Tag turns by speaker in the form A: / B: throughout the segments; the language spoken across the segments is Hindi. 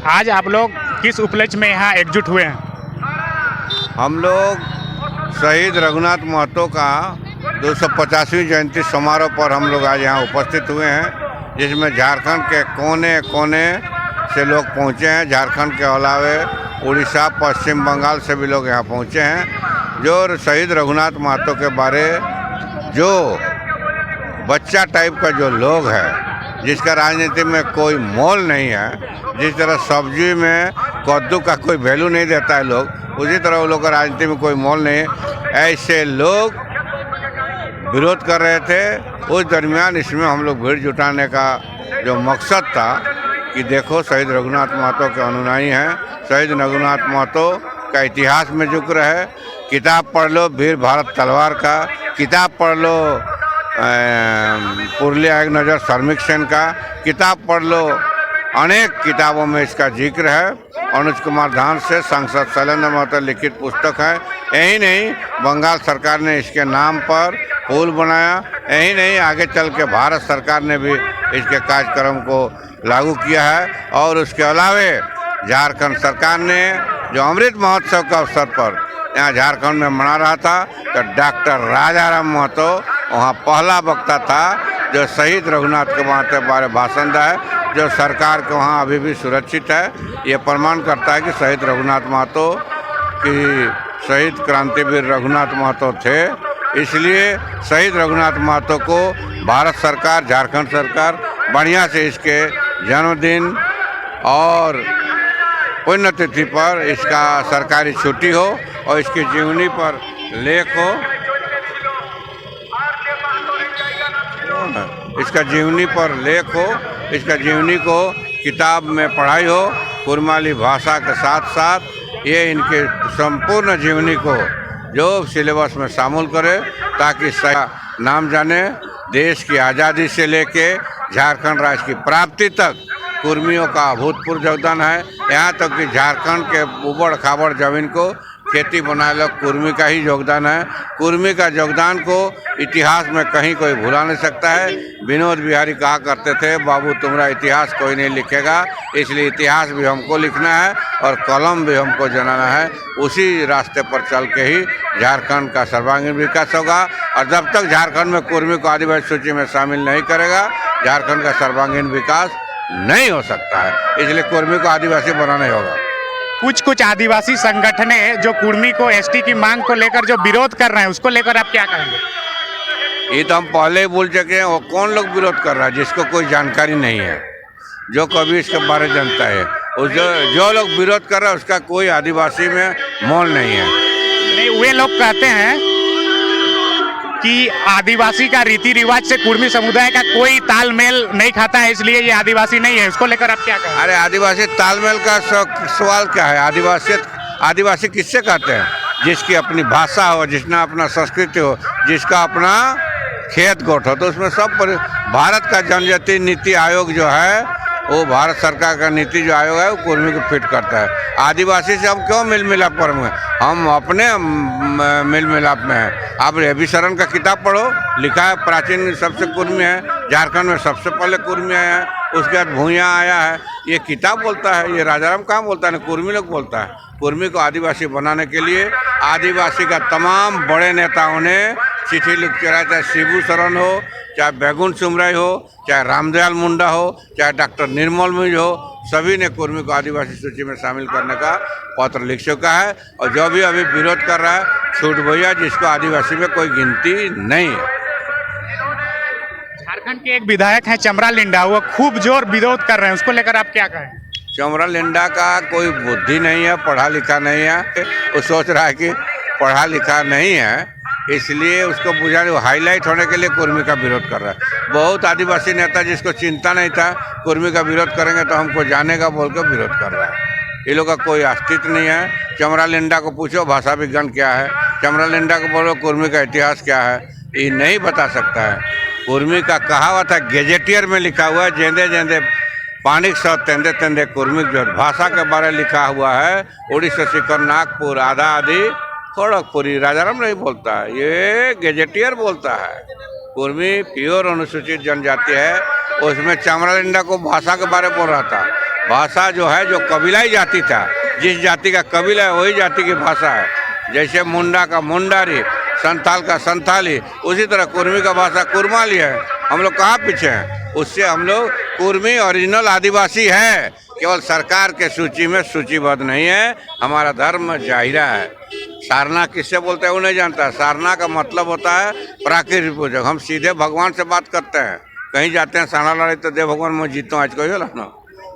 A: आज आप लोग किस उपलक्ष्य में यहाँ एकजुट हुए हैं?
B: हम लोग शहीद रघुनाथ महतो का 250वीं जयंती समारोह पर हम लोग आज यहाँ उपस्थित हुए हैं, जिसमें झारखंड के कोने कोने से लोग पहुँचे हैं। झारखंड के अलावे उड़ीसा, पश्चिम बंगाल से भी लोग यहाँ पहुँचे हैं। जो शहीद रघुनाथ महतो के बारे जो बच्चा टाइप का जो लोग है, जिसका राजनीति में कोई मोल नहीं है, जिस तरह सब्जी में कद्दू का कोई वैल्यू नहीं देता है लोग, उसी तरह वो लोग का राजनीति में कोई मोल नहीं है। ऐसे लोग विरोध कर रहे थे। उस दरमियान इसमें हम लोग भीड़ जुटाने का जो मकसद था कि देखो शहीद रघुनाथ महतो के अनुयायी हैं, शहीद रघुनाथ महतो का इतिहास में जिक्र है। किताब पढ़ लो वीर भारत तलवार का, किताब पढ़ लो पुरलिया एक नज़र श्रमिक सेन का, किताब पढ़ लो, अनेक किताबों में इसका जिक्र है। अनुज कुमार धान से सांसद शैलेंद्र महतो लिखित पुस्तक है। यही नहीं, बंगाल सरकार ने इसके नाम पर पुल बनाया। यही नहीं, आगे चल के भारत सरकार ने भी इसके कार्यक्रम को लागू किया है। और उसके अलावे झारखंड सरकार ने जो अमृत महोत्सव के अवसर पर यहाँ झारखंड में मना रहा था, तो डॉक्टर राजाराम महतो वहाँ पहला वक्ता था जो शहीद रघुनाथ के महतो के बारे में भाषण दिया है, जो सरकार के वहाँ अभी भी सुरक्षित है। ये प्रमाण करता है कि शहीद रघुनाथ महतो की शहीद क्रांतिवीर रघुनाथ महतो थे। इसलिए शहीद रघुनाथ महतो को भारत सरकार, झारखंड सरकार बढ़िया से इसके जन्मदिन और पुण्यतिथि पर इसका सरकारी छुट्टी हो और इसकी जीवनी पर लेख हो, इसका जीवनी पर लेख हो, इसका जीवनी को किताब में पढ़ाई हो, कुरमाली भाषा के साथ साथ ये इनके संपूर्ण जीवनी को जो सिलेबस में शामिल करे, ताकि नाम जाने। देश की आज़ादी से लेके झारखंड राज्य की प्राप्ति तक कुर्मियों का अभूतपूर्व योगदान है। यहाँ तक कि झारखंड के उबड़ खाबड़ जमीन को खेती बनाने लग कुर्मी का ही योगदान है। कुर्मी का योगदान को इतिहास में कहीं कोई भुला नहीं सकता है। विनोद बिहारी कहा करते थे, बाबू तुम्हारा इतिहास कोई नहीं लिखेगा, इसलिए इतिहास भी हमको लिखना है और कलम भी हमको जलाना है। उसी रास्ते पर चल के ही झारखंड का सर्वांगीण विकास होगा। और जब तक झारखंड में कुर्मी को आदिवासी सूची में शामिल नहीं करेगा, झारखंड का सर्वांगीण विकास नहीं हो सकता है। इसलिए कुर्मी को आदिवासी बनाना ही होगा।
A: कुछ आदिवासी संगठनें जो कुर्मी को एसटी की मांग को लेकर जो विरोध कर रहे हैं, उसको लेकर आप क्या कहेंगे?
B: ये तो हम पहले ही बोल चुके हैं। वो कौन लोग विरोध कर रहा है जिसको कोई जानकारी नहीं है, जो कभी इसके बारे में जानता है, जो लोग विरोध कर रहा है उसका कोई आदिवासी में मोल नहीं है।
A: नहीं, वे लोग कहते हैं कि आदिवासी का रीति रिवाज से कुर्मी समुदाय का कोई तालमेल नहीं खाता है, इसलिए ये आदिवासी नहीं है। उसको लेकर आप क्या कहें?
B: अरे आदिवासी तालमेल का सवाल क्या है? आदिवासी किससे कहते हैं? जिसकी अपनी भाषा हो, जिसना अपना संस्कृति हो, जिसका अपना खेत गोट हो। तो उसमें सब भारत का जनजातीय नीति आयोग जो है, वो भारत सरकार का नीति जो आयोग है, वो कुर्मी को फिट करता है। आदिवासी से हम क्यों मिल मिलाप करेंगे? हम अपने मिल मिलाप में हैं। आप रवि शरण का किताब पढ़ो, लिखा है प्राचीन सबसे कुर्मी है, झारखंड में सबसे पहले कुर्मी आया है, उसके बाद भूया आया है। ये किताब बोलता है, ये राजाराम कहाँ बोलता है, कुर्मी लोग बोलता है। कुर्मी को आदिवासी बनाने के लिए आदिवासी का तमाम बड़े नेताओं ने चिट्ठी लिख चढ़ाया, चाहे शिबू सोरेन हो, चाहे बैगुन सुमराई हो, चाहे रामदयाल मुंडा हो, चाहे डॉक्टर निर्मल मिज हो, सभी ने कुर्मी को आदिवासी सूची में शामिल करने का पत्र लिख चुका है। और जो भी अभी विरोध कर रहा है, छूट भैया, जिसको आदिवासी में कोई गिनती नहीं है।
A: झारखंड के एक विधायक हैं चमरा लिंडा, वो खूब जोर विरोध कर रहे हैं, उसको लेकर आप क्या कहें?
B: चमरा लिंडा का कोई बुद्धि नहीं है, पढ़ा लिखा नहीं है। वो सोच रहा है कि पढ़ा लिखा नहीं है, इसलिए उसको बुझाने, हाईलाइट होने के लिए कुर्मी का विरोध कर रहा है। बहुत आदिवासी नेता जिसको चिंता नहीं था कुर्मी का विरोध करेंगे तो हमको जानेगा बोल कर विरोध कर रहा है। ये लोग का कोई अस्तित्व नहीं है। चमरा लिंडा को पूछो भाषा विज्ञान क्या है, चमरा लिंडा को बोलो कुर्मी का इतिहास क्या है, ये नहीं बता सकता है। कुर्मी का कहावत है, गेजेटियर में लिखा हुआ है, जेंदे जेंदे पानी सौ तेंदे तेंदे कुर्मी जो भाषा के बारे में लिखा हुआ है, उड़ीसा शिखर नागपुर आधा आदि खड़गपुरी। राजाराम नहीं बोलता है, ये गेजेटियर बोलता है। कुर्मी प्योर अनुसूचित जनजाति है। उसमें चमरा लिंडा को भाषा के बारे में बोल रहा था। भाषा जो है, जो कबीलाई जाति था, जिस जाति का कबीला है वही जाति की भाषा है। जैसे मुंडा का मुंडारी, संथाल का संथाली, उसी तरह कुर्मी का भाषा कुरमाली है। हम लोग कहाँ पीछे हैं? उससे हम लोग कुर्मी ओरिजिनल आदिवासी है, केवल सरकार के सूची में सूचीबद्ध नहीं है। हमारा धर्म जाहिरा है। सारना किससे बोलते हैं वो नहीं जानता। सारना का मतलब होता है प्राकृतिक पूजक। हम सीधे भगवान से बात करते हैं। कहीं जाते हैं साना लड़ाई तो देव भगवान मैं जीतो आज कहिए ना।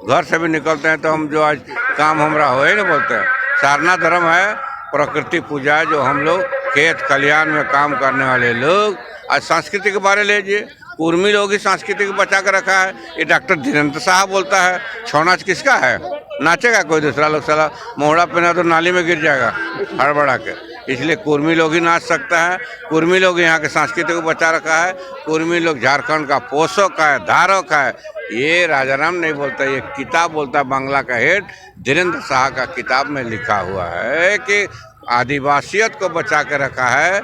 B: घर से भी निकलते हैं तो हम जो आज काम हमरा हो ही नहीं बोलते हैं। सारना धर्म है प्रकृति पूजा, जो हम लोग खेत खलिहान में काम करने वाले लोग। आज संस्कृति के बारे लीजिए, कुर्मी लोग ही संस्कृति को बचा कर रखा है। ये डॉक्टर धीरेन्द्र साहब बोलता है छौनाच किसका है? नाचेगा कोई दूसरा लोग? साला मोहड़ा पहना तो नाली में गिर जाएगा हड़बड़ा के। इसलिए कुर्मी लोग ही नाच सकता है। कुर्मी लोग यहाँ के संस्कृति को बचा रखा है। कुर्मी लोग झारखंड का पोषक है, धारक है। ये राजाराम नहीं बोलता, ये किताब बोलता है। बांग्ला का हेड धीरेन्द्र शाह का किताब में लिखा हुआ है कि आदिवासियत को बचा के रखा है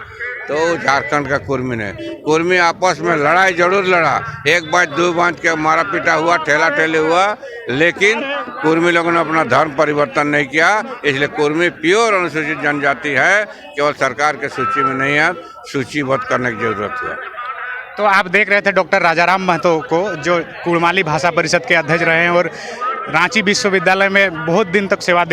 B: तो झारखंड का कुर्मी ने। कुर्मी आपस में लड़ाई जरूर लड़ा, एक बात दो बात के मारा पीटा हुआ, ठेला ठेली हुआ, लेकिन कुर्मी लोगों ने अपना धर्म परिवर्तन नहीं किया। इसलिए कुर्मी प्योर अनुसूचित जनजाति है, केवल सरकार के सूची में नहीं है, सूचीबद्ध करने की जरूरत है।
A: तो आप देख रहे थे डॉक्टर राजाराम महतो को, जो कुड़माली भाषा परिषद के अध्यक्ष रहे हैं और रांची विश्वविद्यालय में बहुत दिन तक सेवा